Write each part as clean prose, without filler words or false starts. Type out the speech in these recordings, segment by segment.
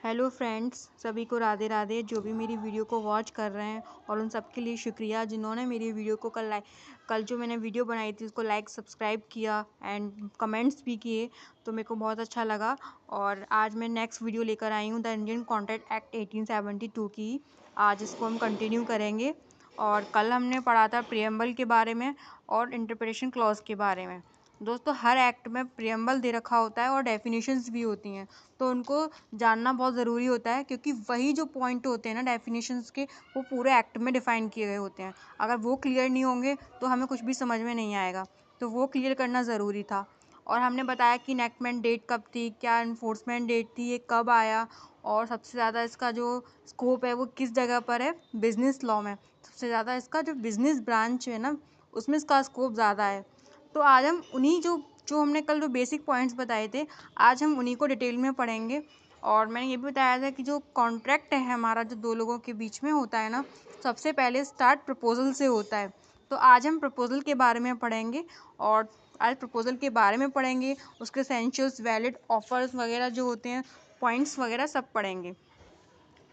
Hello friends, सभी को राधे राधे। जो भी मेरी वीडियो को वॉच कर रहे हैं और उन सब के लिए शुक्रिया जिन्होंने मेरी वीडियो को कल जो मैंने वीडियो बनाई थी उसको लाइक सब्सक्राइब किया एंड कमेंट्स भी किए, तो मेरे को बहुत अच्छा लगा। और आज मैं नेक्स्ट वीडियो लेकर आई हूँ द इंडियन कॉन्ट्रैक्ट एक्ट 1872 की। आज इसको हम कंटिन्यू करेंगे। और कल हमने पढ़ा था प्रियम्बल के बारे में और इंटरप्रिटेशन क्लॉज के बारे में। दोस्तों, हर एक्ट में प्रियम्बल दे रखा होता है और डेफिनेशंस भी होती हैं, तो उनको जानना बहुत ज़रूरी होता है, क्योंकि वही जो पॉइंट होते हैं ना डेफिनेशंस के, वो पूरे एक्ट में डिफ़ाइन किए गए होते हैं। अगर वो क्लियर नहीं होंगे तो हमें कुछ भी समझ में नहीं आएगा, तो वो क्लियर करना ज़रूरी था। और हमने बताया कि इनैक्टमेंट डेट कब थी, क्या इन्फोर्समेंट डेट थी, ये कब आया, और सबसे ज़्यादा इसका जो स्कोप है वो किस जगह पर है, बिजनेस लॉ में। सबसे ज़्यादा इसका जो बिजनेस ब्रांच है ना, उसमें इसका स्कोप ज़्यादा है। तो आज हम उन्हीं जो जो हमने कल जो बेसिक पॉइंट्स बताए थे, आज हम उन्हीं को डिटेल में पढ़ेंगे। और मैंने ये भी बताया था कि जो कॉन्ट्रैक्ट है हमारा, जो दो लोगों के बीच में होता है ना, सबसे पहले स्टार्ट प्रपोजल से होता है। तो आज हम प्रपोजल के बारे में पढ़ेंगे, और आज प्रपोजल के बारे में पढ़ेंगे, उसके एसेंशियल्स, वैलिड ऑफर्स वगैरह जो होते हैं, पॉइंट्स वगैरह सब पढ़ेंगे।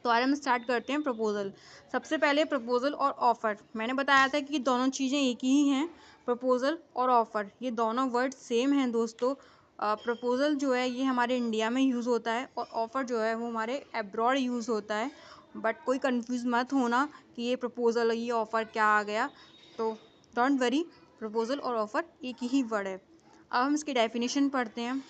तो आज हम स्टार्ट करते हैं प्रपोजल। सबसे पहले प्रपोजल और ऑफ़र। मैंने बताया था कि दोनों चीज़ें एक ही हैं, प्रपोजल और ऑफ़र, ये दोनों वर्ड सेम हैं दोस्तों। प्रपोजल जो है ये हमारे इंडिया में यूज़ होता है और ऑफ़र जो है वो हमारे अब्रॉड यूज़ होता है। बट कोई कंफ्यूज मत होना कि ये प्रपोजल और ये ऑफ़र क्या आ गया, तो डोंट वरी, प्रपोजल और ऑफ़र एक ही वर्ड है। अब हम इसकी डेफिनेशन पढ़ते हैं।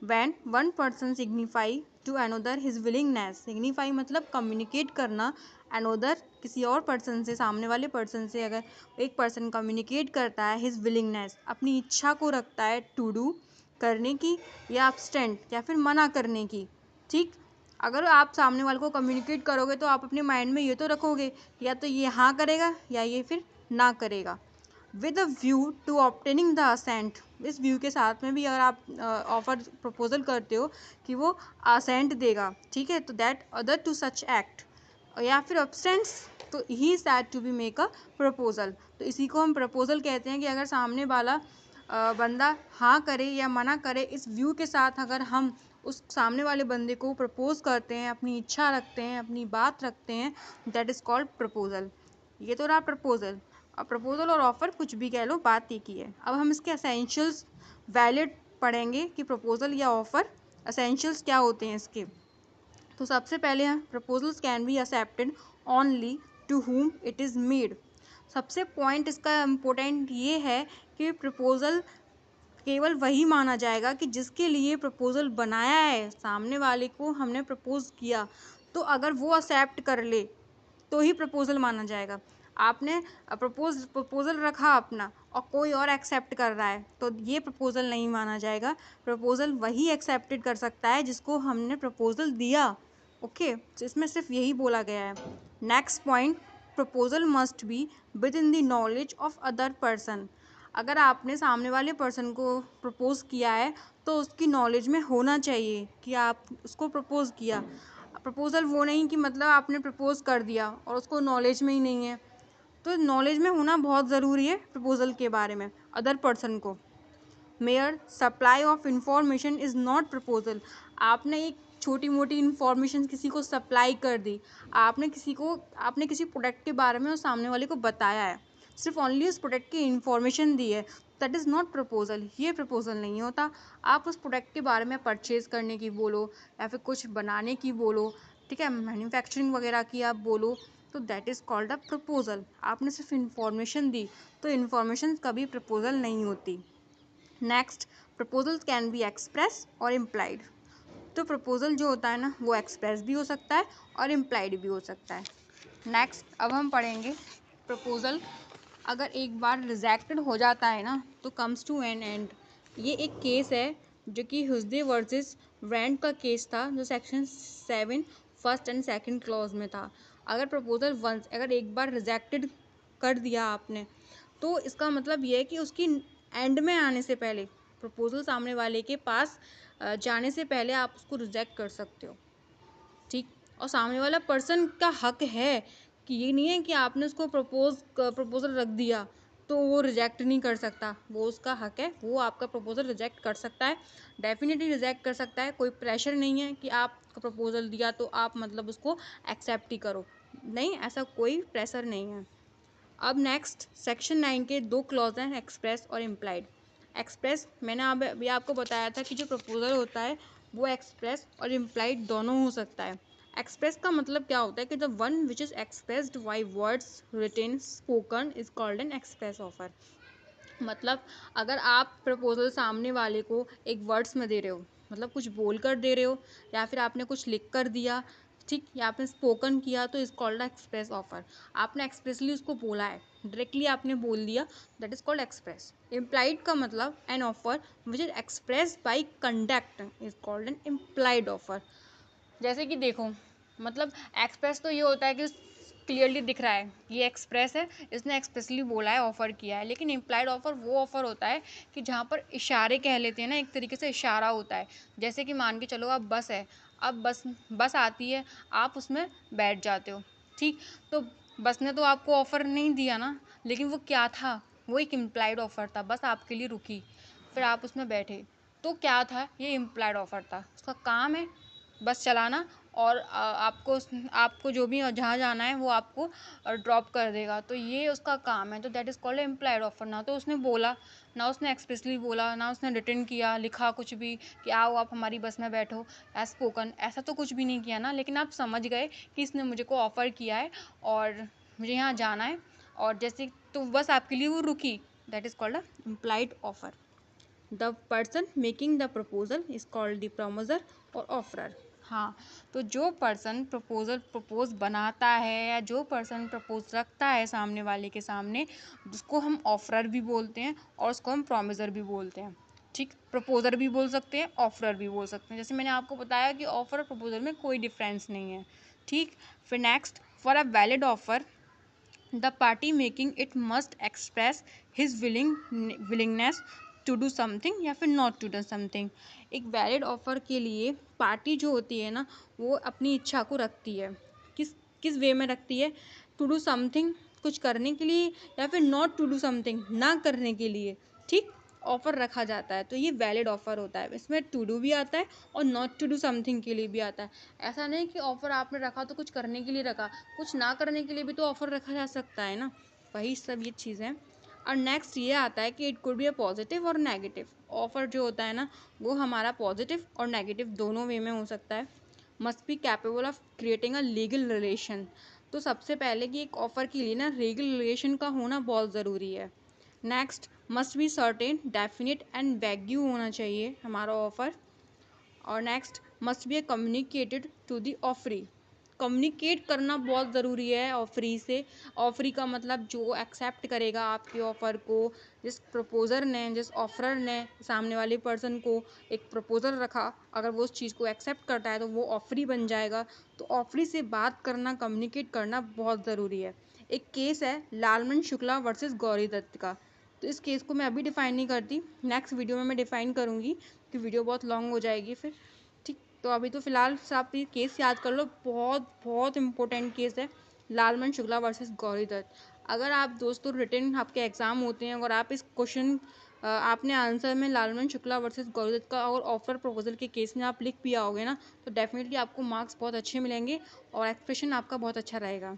When one person signify to another his willingness, signify मतलब कम्युनिकेट करना, another किसी और पर्सन से, सामने वाले पर्सन से अगर एक पर्सन कम्युनिकेट करता है his willingness, अपनी इच्छा को रखता है to do, करने की, या abstent या फिर मना करने की। ठीक, अगर आप सामने वाले को कम्युनिकेट करोगे तो आप अपने माइंड में ये तो रखोगे या तो ये हाँ करेगा या ये फिर ना करेगा। With a view to obtaining the assent, इस व्यू के साथ में भी अगर आप ऑफर प्रपोजल करते हो कि वो असेंट देगा, ठीक है, तो that other to such act, या फिर अब्सेंट्स, तो he said to be make a proposal. तो इसी को हम प्रपोजल कहते हैं कि अगर सामने वाला बंदा हाँ करे या मना करे, इस व्यू के साथ अगर हम उस सामने वाले बंदे को प्रपोज करते हैं, अपनी इच्छा रखते हैं, अपनी बात रखते हैं, दैट इज़ कॉल्ड प्रपोजल। ये तो रहा प्रपोजल। अब प्रपोजल और ऑफर कुछ भी कह लो, बात एक ही है। अब हम इसके असेंशियल्स, वैलिड पढ़ेंगे कि प्रपोजल या ऑफर असेंशियल्स क्या होते हैं इसके। तो सबसे पहले हम proposals can be accepted only to whom it is made. सबसे पॉइंट इसका इम्पोर्टेंट ये है कि प्रपोजल केवल वही माना जाएगा कि जिसके लिए प्रपोजल बनाया है, सामने वाले को हमने प्रपोज किया, तो अगर वो एक्सेप्ट कर ले तो ही प्रपोजल माना जाएगा। आपने प्रपोजल रखा अपना और कोई और एक्सेप्ट कर रहा है, तो ये प्रपोजल नहीं माना जाएगा। प्रपोजल वही एक्सेप्टेड कर सकता है जिसको हमने प्रपोजल दिया। ओके, तो इसमें सिर्फ यही बोला गया है। Next point, proposal must be with in the knowledge of other person. अगर आपने सामने वाले पर्सन को प्रपोज किया है तो उसकी नॉलेज में होना चाहिए कि आप उसको प्रपोज किया। प्रपोजल वो नहीं कि मतलब आपने प्रपोज कर दिया और उसको नॉलेज में ही नहीं है। तो नॉलेज में होना बहुत ज़रूरी है प्रपोजल के बारे में अदर पर्सन को। Mayor supply of information is not proposal. आपने एक छोटी मोटी इंफॉर्मेशन किसी को सप्लाई कर दी, आपने किसी प्रोडक्ट के बारे में उस सामने वाले को बताया है, सिर्फ ओनली उस प्रोडक्ट की इंफॉर्मेशन दी है, दैट इज़ नॉट प्रपोजल। ये प्रपोजल नहीं होता। आप उस प्रोडक्ट के बारे में परचेज़ करने की बोलो या फिर कुछ बनाने की बोलो, ठीक है, मैन्युफैक्चरिंग वगैरह की आप बोलो, तो that is called a proposal. आपने सिर्फ इंफॉर्मेशन दी, तो इंफॉर्मेशन कभी प्रपोजल नहीं होती। Next, proposals can be express और इम्प्लाइड। तो प्रपोजल जो होता है ना, वो एक्सप्रेस भी हो सकता है और इम्प्लाइड भी हो सकता है। नेक्स्ट, अब हम पढ़ेंगे प्रपोजल अगर एक बार रिजेक्टेड हो जाता है ना, तो कम्स टू एन एंड। ये एक केस है जो कि हुस्दे वर्सेस रेंट का केस था, जो section 7 first and second clause में था। अगर प्रपोजल वंस, अगर एक बार रिजेक्टेड कर दिया आपने, तो इसका मतलब ये है कि उसकी एंड में आने से पहले, प्रपोजल सामने वाले के पास जाने से पहले आप उसको रिजेक्ट कर सकते हो। ठीक, और सामने वाला पर्सन का हक है कि ये नहीं है कि आपने उसको प्रपोजल रख दिया तो वो रिजेक्ट नहीं कर सकता, वो उसका हक है, वो आपका प्रपोज़ल रिजेक्ट कर सकता है, डेफिनेटली रिजेक्ट कर सकता है। कोई प्रेशर नहीं है कि आपका प्रपोज़ल दिया तो आप मतलब उसको एक्सेप्ट ही करो, नहीं, ऐसा कोई प्रेशर नहीं है। अब नेक्स्ट सेक्शन 9 के 2 क्लॉज हैं, एक्सप्रेस और इम्प्लाइड। एक्सप्रेस मैंने अभी आपको बताया था कि जो प्रपोज़ल होता है वो एक्सप्रेस और इम्प्लाइड दोनों हो सकता है। एक्सप्रेस का मतलब क्या होता है कि the one which is expressed by words written spoken is called an express offer. मतलब अगर आप प्रपोज़ल सामने वाले को एक वर्ड्स में दे रहे हो, मतलब कुछ बोल कर दे रहे हो या फिर आपने कुछ लिख कर दिया, ठीक, या आपने स्पोकन किया, तो इज कॉल्ड एक्सप्रेस ऑफर। आपने एक्सप्रेसली उसको बोला है, डायरेक्टली आपने बोल दिया, that is called express. Implied का मतलब an offer which is express by conduct is called N implied offer. जैसे कि देखो, मतलब एक्सप्रेस तो ये होता है कि क्लियरली दिख रहा है ये एक्सप्रेस है, इसने एक्सप्रेसली बोला है, ऑफर किया है। लेकिन इम्प्लाइड ऑफर वो ऑफर होता है कि जहाँ पर इशारे कह लेते हैं ना, एक तरीके से इशारा होता है। जैसे कि मान के चलो आप बस है, अब बस बस आती है, आप उसमें बैठ जाते हो, ठीक, तो बस ने तो आपको ऑफर नहीं दिया ना, लेकिन वो क्या था, वो एक इम्प्लाइड ऑफर था, बस आपके लिए रुकी, फिर आप उसमें बैठे, तो क्या था, ये इम्प्लाइड ऑफर था। उसका काम है बस चलाना, और आपको जो भी जहाँ जाना है वो आपको ड्रॉप कर देगा, तो ये उसका काम है। तो that is called implied offer. ना तो उसने बोला, ना उसने एक्सप्रेसली बोला, ना उसने रिटन किया, लिखा कुछ भी कि आओ आप हमारी बस में बैठो, या स्पोकन, ऐसा तो कुछ भी नहीं किया ना, लेकिन आप समझ गए कि इसने मुझे को ऑफ़र किया है और मुझे यहाँ जाना है, और जैसे तो बस आपके लिए वो रुकी, that is called a implied offer. The person making the proposal is called the proposer और ऑफरर। हाँ, तो जो पर्सन प्रपोज बनाता है या जो पर्सन प्रपोज रखता है सामने वाले के सामने, उसको हम ऑफरर भी बोलते हैं और उसको हम प्रॉमिसर भी बोलते हैं। ठीक, प्रपोजर भी बोल सकते हैं, ऑफरर भी बोल सकते हैं। जैसे मैंने आपको बताया कि ऑफर और प्रपोजल में कोई डिफरेंस नहीं है। ठीक, फिर next, for a valid offer the party making it must express his willingness to do something या फिर नॉट टू डू समथिंग। एक वैलिड ऑफर के लिए पार्टी जो होती है ना, वो अपनी इच्छा को रखती है, किस किस वे में रखती है, टू डू समथिंग, कुछ करने के लिए, या फिर नॉट टू डू समथिंग, ना करने के लिए, ठीक, ऑफर रखा जाता है, तो ये वैलिड ऑफर होता है। इसमें टू डू भी आता है और नॉट टू डू समथिंग के लिए भी आता है। ऐसा नहीं कि ऑफर आपने रखा तो कुछ करने के लिए रखा, कुछ ना करने के लिए भी तो ऑफर रखा जा सकता है ना, वही सब ये चीज़ है। और नेक्स्ट ये आता है कि it could be a positive और नेगेटिव। ऑफर जो होता है ना, वो हमारा पॉजिटिव और नेगेटिव दोनों वे में हो सकता है। Must be capable of creating a legal relation. तो सबसे पहले कि एक ऑफर के लिए ना लीगल रिलेशन का होना बहुत ज़रूरी है। Next, must be certain, definite and vague होना चाहिए हमारा ऑफर। और next, must be communicated to the offeree. Communicate करना बहुत ज़रूरी है ऑफरी से। ऑफरी का मतलब जो एक्सेप्ट करेगा आपके ऑफ़र को, जिस प्रपोज़र ने, जिस ऑफरर ने सामने वाले पर्सन को एक प्रपोज़ल रखा, अगर वो उस चीज़ को एक्सेप्ट करता है तो वो ऑफरी बन जाएगा। तो ऑफरी से बात करना, कम्युनिकेट करना बहुत ज़रूरी है। एक केस है लालमन शुक्ला वर्सेस गौरी दत्त का, तो इस केस को मैं अभी डिफ़ाइन नहीं करती, नेक्स्ट वीडियो में मैं डिफ़ाइन करूँगी कि वीडियो बहुत लॉन्ग हो जाएगी फिर। ठीक, तो अभी तो फ़िलहाल आप ये केस याद कर लो, बहुत बहुत इंपॉर्टेंट केस है, लालमन शुक्ला वर्सेस गौरी दत्त। अगर आप दोस्तों रिटन आपके एग्ज़ाम होते हैं, अगर आप इस क्वेश्चन आपने आंसर में लालमन शुक्ला वर्सेस गौरी दत्त का और ऑफर प्रपोजल के केस में आप लिख भी आओगे ना, तो डेफिनेटली आपको मार्क्स बहुत अच्छे मिलेंगे और एक्सप्रेशन आपका बहुत अच्छा रहेगा।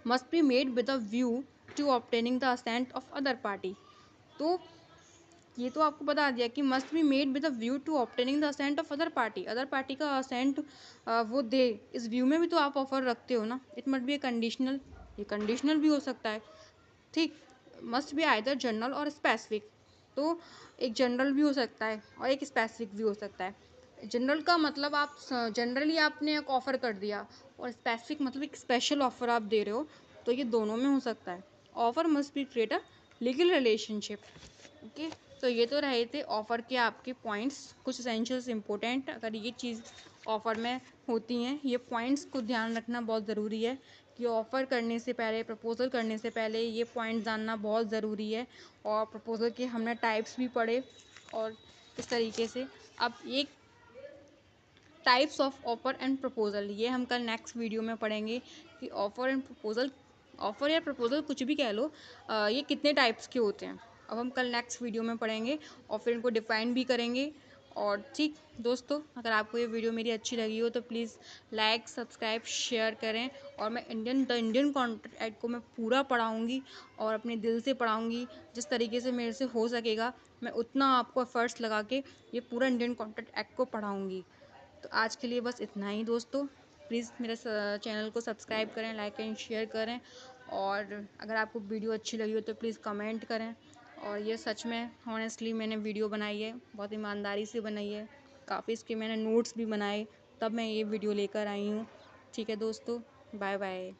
Must be made with a view to obtaining the assent of other party. तो ये तो आपको बता दिया कि must be made with a view to obtaining the assent of other party. Other party का असेंट वो दे, इस व्यू में भी तो आप ऑफर रखते हो ना। It must be A conditional, ये कंडीशनल भी हो सकता है। ठीक, मस्ट बी आइदर जनरल और स्पेसिफिक। तो एक जनरल भी हो सकता है और एक स्पेसिफिक भी हो सकता है। जनरल का मतलब आप जनरली आपने एक ऑफ़र कर दिया, और स्पेसिफिक मतलब एक स्पेशल ऑफ़र आप दे रहे हो, तो ये दोनों में हो सकता है। Offer must be create a legal relationship. Okay, तो ये तो रहे थे ऑफ़र के आपके पॉइंट्स, कुछ एसेंशियल्स इंपॉर्टेंट। अगर ये चीज़ ऑफ़र में होती हैं, ये पॉइंट्स को ध्यान रखना बहुत ज़रूरी है कि ऑफ़र करने से पहले, प्रपोज़ल करने से पहले ये पॉइंट जानना बहुत ज़रूरी है। और प्रपोज़ल के हमने टाइप्स भी पढ़े और इस तरीके से। अब एक types of offer and proposal, ये हम कल नेक्स्ट वीडियो में पढ़ेंगे कि ऑफ़र एंड प्रपोज़ल ऑफ़र या प्रपोज़ल कुछ भी कह लो, ये कितने टाइप्स के होते हैं अब हम कल नेक्स्ट वीडियो में पढ़ेंगे और फिर इनको डिफ़ाइन भी करेंगे। और ठीक दोस्तों, अगर आपको ये वीडियो मेरी अच्छी लगी हो तो प्लीज़ लाइक सब्सक्राइब शेयर करें। और मैं द इंडियन कॉन्ट्रैक्ट एक्ट को मैं पूरा पढ़ाऊँगी और अपने दिल से पढ़ाऊँगी। जिस तरीके से मेरे से हो सकेगा मैं उतना आपको एफ़र्ट्स लगा के ये पूरा इंडियन कॉन्ट्रैक्ट एक्ट को पढ़ाऊँगी। तो आज के लिए बस इतना ही दोस्तों। प्लीज़ मेरे चैनल को सब्सक्राइब करें, लाइक एंड शेयर करें। और अगर आपको वीडियो अच्छी लगी हो तो प्लीज़ कमेंट करें। और ये सच में हॉनेस्टली मैंने वीडियो बनाई है, बहुत ईमानदारी से बनाई है, काफ़ी इसके मैंने नोट्स भी बनाए, तब मैं ये वीडियो लेकर आई हूँ। ठीक है दोस्तों, बाय बाय।